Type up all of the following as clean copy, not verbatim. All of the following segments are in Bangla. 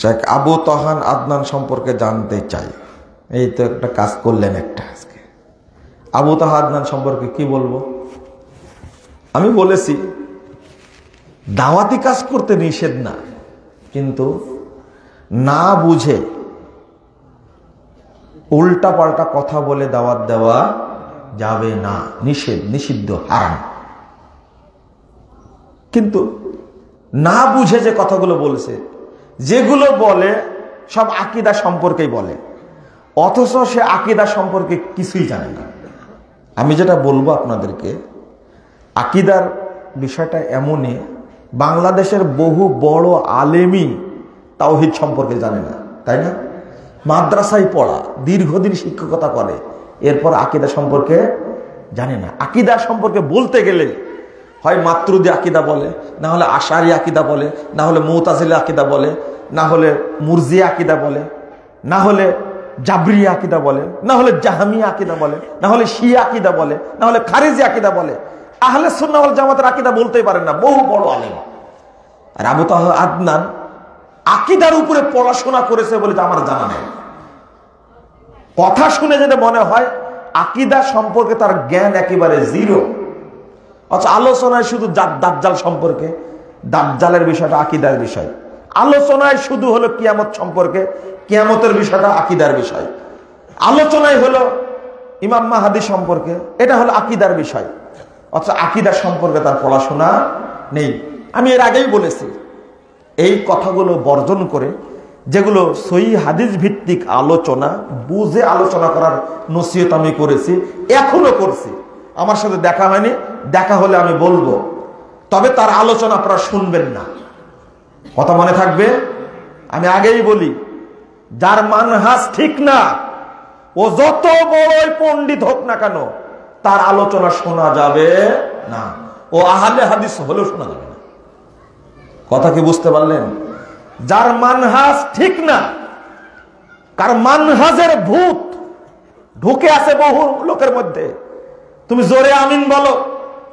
শেখ আবু তহান আদনান সম্পর্কে জানতে চাই। এই তো একটা কাজ করলেন একটা আজকে। আবু তহান আদনান সম্পর্কে কি বলবো? আমি বলেছি দাওয়াতি কাজ করতে নিষেধ না, কিন্তু না বুঝে উল্টা পাল্টা কথা বলে দাওয়াত দেওয়া যাবে না, নিষেধ, নিষিদ্ধ, হারাম। কিন্তু না বুঝে যে কথাগুলো বলছে, যেগুলো বলে সব আকীদা সম্পর্কেই বলে, অথচ সে আকীদা সম্পর্কে কিছুই জানে না। আমি যেটা বলবো আপনাদেরকে, আকীদার বিষয়টা এমনই, বাংলাদেশের বহু বড় আলেমই তাওহীদ সম্পর্কে জানে না, তাই না? মাদ্রাসায় পড়া, দীর্ঘদিন শিক্ষকতা করে, এরপর আকীদা সম্পর্কে জানে না। আকীদা সম্পর্কে বলতে গেলে হয় মাতুরিদি আকীদা বলে, না হলে আশারি আকীদা বলে, না হলে মুতাজিলা আকীদা বলে, না হলে মুরজিয়া আকীদা বলে, না হলে জাবরিয়া আকীদা বলে, না হলে জাহমিয়া আকীদা বলে, না হলে শিয়া আকীদা বলে, না হলে খারিজি আকীদা বলে। আহলে সুন্নাহ ওয়াল জামাতের আকীদা বলতেই পারেন না, বহু বড় আলেম। আর আবু তহান আদনান আকীদার উপরে পড়াশোনা করেছে বলে আমার জানা নেই। কথা শুনে যেটা মনে হয় আকীদা সম্পর্কে তার জ্ঞান একেবারে জিরো। আচ্ছা, আলোচনায় শুধু দাজ্জাল সম্পর্কে, দাজ্জালের বিষয়টা আকীদার বিষয়। আলোচনায় শুধু হলো কিয়ামত সম্পর্কে, কিয়ামতের বিষয়টা আকীদার বিষয়। আলোচনায় হলো ইমাম মাহদী সম্পর্কে, এটা হলো আকীদার বিষয়। অথচ আকীদার সম্পর্কে তার পড়াশোনা নেই। আমি এর আগেই বলেছি, এই কথাগুলো বর্জন করে যেগুলো সহিহ হাদিস ভিত্তিক আলোচনা, বুঝে আলোচনা করার নসিহত আমি করেছি, এখনো করছি। আমার সাথে দেখা হয়নি, দেখা হলে আমি বলবো, তবে তার আলোচনা আপনারা শুনবেন না। কথা মনে থাকবে? আমি আগেই বলি, যার মানহাজ ঠিক না, ও যত বড়ই পণ্ডিত হোক না কেন, তার আলোচনা শোনা যাবে না। ও আহলে হাদিস হলেও শোনা যাবে না। কথা কি বুঝতে পারলেন? যার মানহাজ ঠিক না, কার মানহাজের ভূত ঢুকে আছে বহু লোকের মধ্যে। তুমি জোরে আমিন বলো,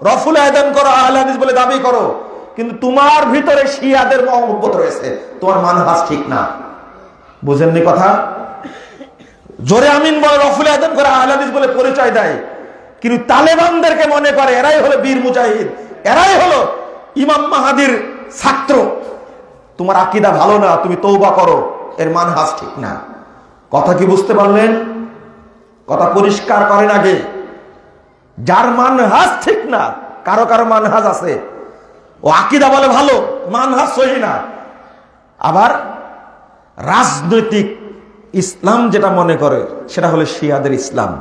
রফুল আয়দান করো, আহলে হাদিস বলে দাবি করো, কিন্তু তোমার ভিতরে শিয়াদের মহব্বত রয়েছে, তোমার মানহাজ ঠিক না। বুঝেননি কথা? জোরে আমিন বলে, রফুল আয়দান করে, আহলে হাদিস বলে পরিচয় দেয়, কিন্তু তালেবানদেরকে মনে করে এরাই হলো বীর মুজাহিদ, এরাই হলো ইমাম মাহাদির ছাত্র। তোমার আকীদা ভালো না, তুমি তওবা করো, এর মানহাজ ঠিক না। কথা কি বুঝতে পারলেন? কথা পরিষ্কার করেন আগে। যার মানহাজ ঠিক না, কারো কারো মানহাজ আছে, ও আকীদা বলে ভালো, মানহাজ সহি না। আবার রাজনৈতিক ইসলাম যেটা মনে করে সেটা হলো শিয়াদের ইসলাম,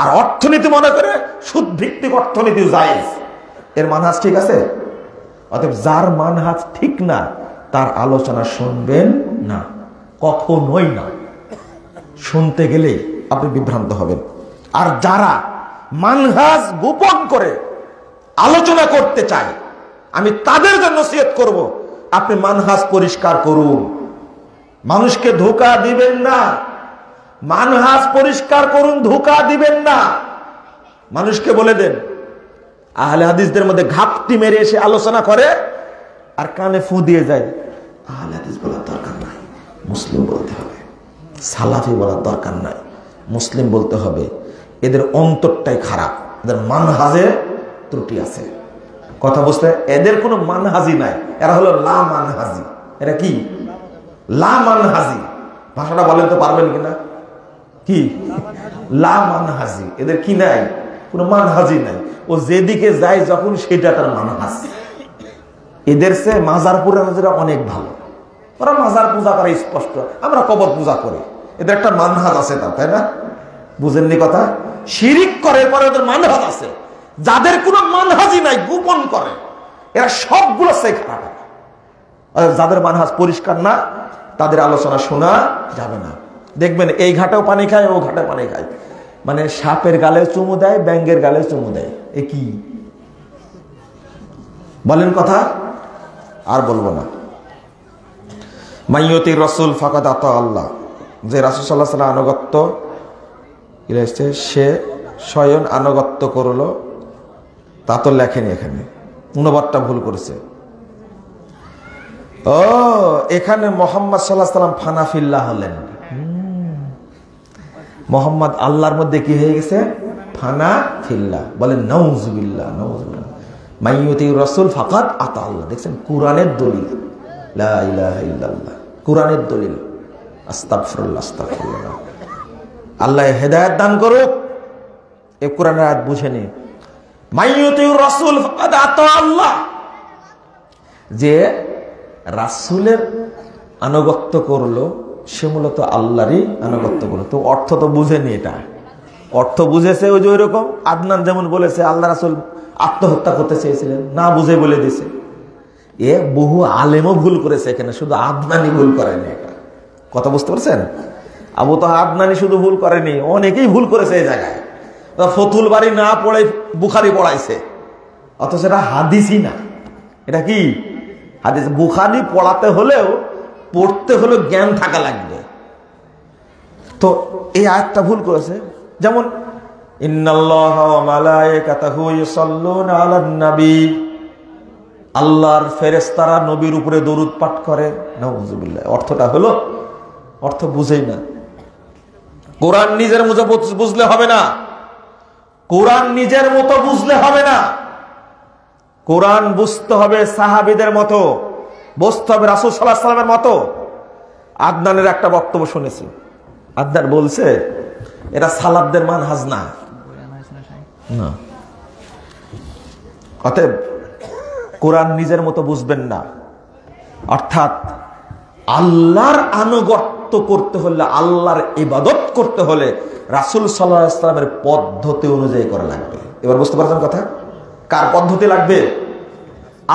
আর অর্থনীতি মনে করে সুদ ভিত্তিক অর্থনীতি জায়েজ, এর মানহাজ ঠিক আছে? অতএব যার মানহাজ ঠিক না, তার আলোচনা শুনবেন না, কখনোই না। শুনতে গেলে আপনি বিভ্রান্ত হবেন। আর যারা মানহাজ গোপন করে আলোচনা করতে চায়, আমি তাদের জন্য নসিহত করব, আপনি মানহাজ পরিষ্কার করুন। মানুষকে ধোঁকা দিবেন না, মানহাজ পরিষ্কার করুন, ধোঁকা দিবেন না। মানুষকে বলে দেন, আহলে হাদিসদের মধ্যে ঘাপটি মেরে এসে আলোচনা করে আর কানে ফু দিয়ে যায়, আহলে হাদিস বলার দরকার নাই, মুসলিম বলতে হবে, সালাফি বলার দরকার নাই, মুসলিম বলতে হবে। এদের অন্তরটাই খারাপ, এদের মানহাজে ত্রুটি আছে। কথা বুঝতে? এদের কোনো মানহাজি নাই, এরা হলো লা মানহাজি। এরা কি? লা মানহাজি। ভাষাটা বলেন তো পারবেন কিনা? কি লা মানহাজি? এদের কি নাই? কোনো মানহাজি নাই। ও যেদিকে যায় যখন, সেটা তার মানহাজ। এদের সে মাজার পূজারা অনেক ভালো। ওরা মাজার পূজা করে স্পষ্ট, আমরা কবর পূজা করি, এদের একটা মানহাজ আছে, তাই না? বুঝেননি কথা? শিরিক করে, পরে ওদের মানহাজ আছে। যাদের কোনো মানহাজি নাই, গোপন করে, এরা সবগুলো সে খারাপ। যাদের মানহাজ পরিষ্কার না, তাদের আলোচনা শোনা যাবে না। দেখবেন এই ঘাটেও পানি খায়, ও ঘাটে পানি খায়, মানে সাপের গালে চুমু দেয়, ব্যাঙের গালে চুমু দেয়। এ কি বলেন? কথা আর বলবো না। মাইয়তি রসুল ফাকাদ আতা আল্লাহ, যে রাসূল সাল্লাল্লাহু আলাইহি ওয়াসাল্লাম আনুগত্য সে স্বয়ং আনুগত্য করলো, তা তো লেখেনি এখানে, অনুবাদটা ভুল করেছে। ও এখানে মোহাম্মদ সাল্লাল্লাহু আলাইহি সাল্লাম ফানাফিল্লাহ হলেন। মোহাম্মদ আল্লাহর মধ্যে কি হয়ে গেছে? ফানাফিল্লাহ। বলেন নাউজুবিল্লাহ, নাউজুবিল্লাহ। মাইয়ুতি রাসূল ফাকাত আতা আল্লাহ। দেখছেন কোরআনের দলিল, লা ইলাহা ইল্লাল্লাহ, কোরআনের দলিল। আস্তাগফিরুল্লাহ, আস্তাগফিরুল্লাহ। আল্লাহ হেদায়েত দান করুক। এই কোরআনের আয়াত বুঝে নি। মাইয়ুতি রাসূল ফাকাত আতা আল্লাহ, যে রাসূলের আনুগত্য করলো সে মূলত আল্লাহরই আনুগত্য করলো। তো অর্থ তো বুঝেনি, এটা অর্থ বুঝেছে ওই যে ওই রকম আদনান যেমন বলেছে আল্লাহ রাসূল আত্মহত্যা করতে চেয়েছিলেন, না বুঝে বলে দিছে। এ বহু আলেমও ভুল করেছে এখানে, শুধু আদনানি ভুল করেনি। কথা বুঝতে পারছেন? আবু তাহা আদনানি শুধু ভুল করেনি, অনেকেই ভুল করেছে এই জায়গায়। ফতুল বাড়ি না পড়ে বুখারি পড়াইছে, অথচ এটা হাদিসই না। এটা কি হাদিস? বুখারি পড়াতে হলেও পড়তে হলেও জ্ঞান থাকা লাগবে। তো এই আয়াতটা ভুল করেছে। যেমন ইন্নাল্লাহা ওয়া মালায়েকাতাহু ইউসাল্লুনা আলান নবী, আল্লাহর ফেরেশতারা নবীর উপরে দরুদ পাঠ করে। নাউযুবিল্লাহ। অর্থটা হলো, অর্থ বুঝেই না। কোরআন নিজের মতো বুঝলে হবে না, কোরআন নিজের মতো বুঝলে হবে না। কোরআন বুঝতে হবে সাহাবীদের মতো, বুঝতে হবে রাসূল সাল্লাল্লাহু আলাইহি ওয়াসাল্লামের মতো। আদনানের একটা বক্তব্য শুনেছি। আদনান বলছে এটা সালাফদের মানহাজ না। অতএব কোরআন নিজের মতো বুঝবেন না। অর্থাৎ আল্লাহর আনুগত্য করতে হলে, আল্লাহর ইবাদত করতে হলে রাসূল সাল্লাল্লাহু আলাইহি ওয়াসাল্লামের পদ্ধতি অনুযায়ী করা লাগবে। এবার বুঝতে পারছেন কথা? কার পদ্ধতি লাগবে?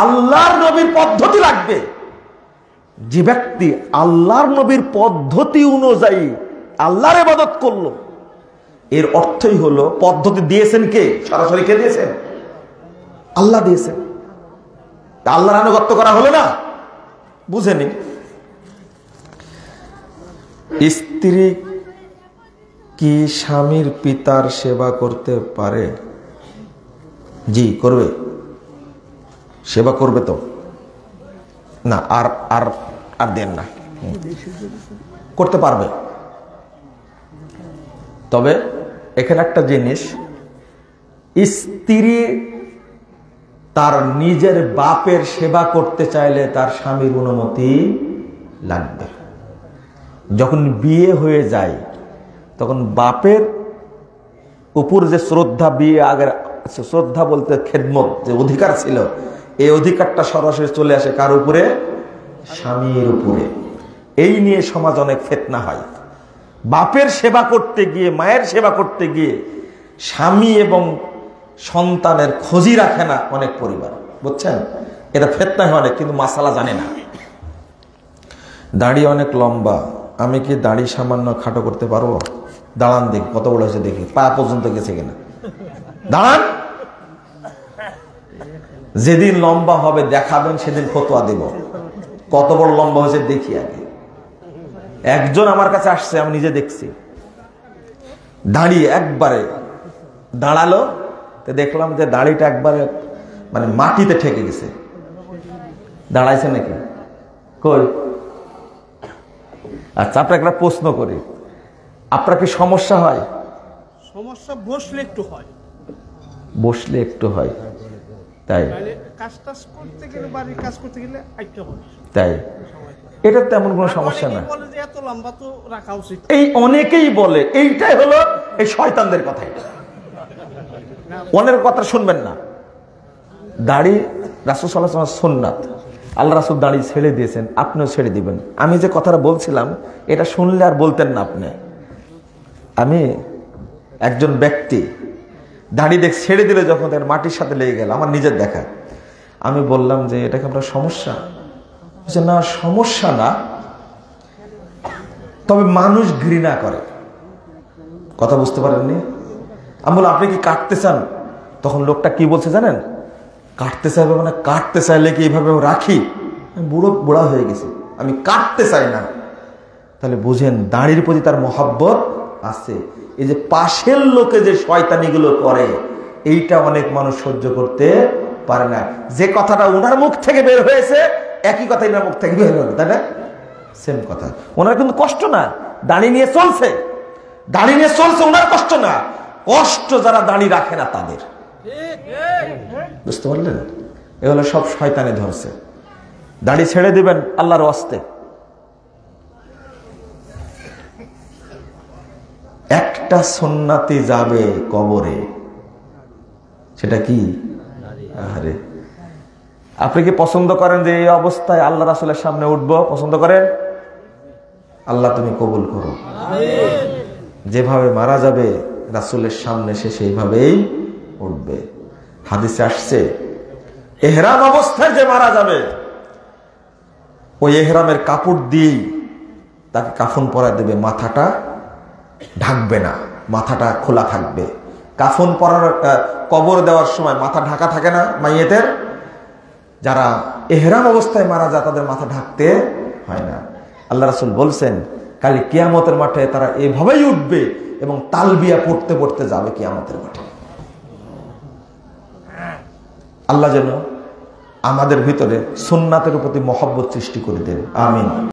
আল্লাহর নবীর পদ্ধতি লাগবে। যে ব্যক্তি আল্লাহর নবীর পদ্ধতি অনুযায়ী আল্লাহর ইবাদত করলো, এর অর্থই হলো পদ্ধতি দিয়েছেন কে? সরাসরি কে দিয়েছেন? আল্লাহ দিয়েছেন। আল্লাহর আনুগত্য করা হলো না, বুঝেনি। স্ত্রী কি স্বামীর পিতার সেবা করতে পারে? জি করবে, সেবা করবে। তো না আর আর আর দেন না, করতে পারবে। তবে এখানে একটা জিনিস, স্ত্রী তার নিজের বাপের সেবা করতে চাইলে তার স্বামীর অনুমতি লাগবে। যখন বিয়ে হয়ে যায় তখন বাপের উপর যে শ্রদ্ধা, বিয়ে আগের শ্রদ্ধা বলতে খেদমত যে অধিকার ছিল, এই অধিকারটা সরাসরি চলে আসে কার উপরে? স্বামীর উপরে। এই নিয়ে সমাজ অনেক ফিতনা হয়। বাপের সেবা করতে গিয়ে, মায়ের সেবা করতে গিয়ে স্বামী এবং সন্তানের খোঁজই রাখে না অনেক পরিবার, বুঝছেন? এটা ফিতনা হয় অনেক, কিন্তু মাসালা জানে না। দাড়ি অনেক লম্বা, আমি কি দাড়ি সামান্য খাটো করতে পারবো? দাঁড়ান দেখি কত বড় হয়েছে, দেখি পা পর্যন্ত গেছে কিনা। দাঁড়ান, যেদিন লম্বা হবে দেখাবেন সেদিন ফতোয়া দেব। কত বড় লম্বা হয়েছে দেখি আগে। একজন আমার কাছে আসছে, আমি নিজে দেখছি, দাঁড়িয়ে একবারে দাঁড়ালো, তো দেখলাম যে দাড়িটা একবারে মানে মাটিতে ঠেকে গেছে। দাঁড়াইছে নাকি? কই? আচ্ছা, আপনাকে একটা প্রশ্ন করি, আপনার কি সমস্যা হয়? সমস্যা বসলে একটু হয়। বসলে একটু হয়, তাই? কাজ টাজ করতে গেলে, বাড়ির কাজ করতে গেলে একটা হয়, তাই? এটা তেমন কোনো সমস্যা না। বলে যে এত লম্বা তো রাখা উচিত, এই অনেকেই বলে। এইটাই হলো এই শয়তানদের কথা। অনেক কথা শুনবেন না। দাড়ি রাসূল সাল্লাল্লাহু আলাইহি ওয়াসাল্লাম সুন্নাত, আল্লাহ রাসূল দাড়ি ছেড়ে দিয়েছেন, আপনিও ছেড়ে দিবেন। আমি যে কথাটা বলছিলাম এটা শুনলে আর বলতেন না আপনি। আমি একজন ব্যক্তি দাড়ি ছেড়ে দিলে যখন তার মাটির সাথে লেগে গেল, আমার নিজের দেখা, আমি বললাম যে এটা কি আপনার সমস্যা? না, সমস্যা না, তবে মানুষ ঘৃণা করে। কথা বুঝতে পারেননি? আমি বললাম আপনি কি কাটতে চান? তখন লোকটা কি বলছে জানেন? কাটতে চাইবে মানে কাটতে চাইলে কি এইভাবে রাখি? বুড়া হয়ে গেছি, আমি কাটতে চাই না। তাহলে বুঝেন দাড়ির প্রতি তার মহব্বত আছে। এই যে পাশের লোকে যে শয়তানিগুলো করে, এইটা অনেক মানুষ সহ্য করতে পারে না। যে কথাটা ওনার মুখ থেকে বের হয়েছে একই কথাই না মুখ থেকে বের হলো, তাই না? সেম কথা। ওনার কিন্তু কষ্ট না, দাড়ি নিয়ে চলছে, দাড়ি নিয়ে চলছে, ওনার কষ্ট না, কষ্ট যারা দাড়ি রাখে না তাদের। বুঝতে পারলেন? এগুলো সব শয়তানে ধরছে। দাড়ি ছেড়ে দিবেন আল্লাহর ওয়াস্তে। একটা সুন্নাতি যাবে কবরে, সেটা কি? আরে আপনি কি পছন্দ করেন যে এই অবস্থায় আল্লাহ রাসূলের সামনে উঠবো? পছন্দ করেন? আল্লাহ তুমি কবুল করো। যেভাবে মারা যাবে রাসূলের সামনে সে সেইভাবেই উঠবে। হাদিসে আসছে ইহরাম অবস্থায় যে মারা যাবে ওই ইহরামের কাপড় দিয়ে তাকে কাফন পরায় দেবে, মাথাটা ঢাকবে না, মাথাটা খোলা থাকবে। কাফন পরার কবর দেওয়ার সময় মাথা ঢাকা থাকে না মাইয়েতের? যারা ইহরাম অবস্থায় মারা যায় তাদের মাথা ঢাকতে হয় না। আল্লাহ রাসূল বলছেন কাল কিয়ামতের মাঠে তারা এভাবেই উঠবে এবং তালবিয়া পড়তে পড়তে যাবে কিয়ামতের মাঠে। আল্লাহ যেন আমাদের ভিতরে সুন্নাতের প্রতি মহব্বত সৃষ্টি করে দেন, আমিন।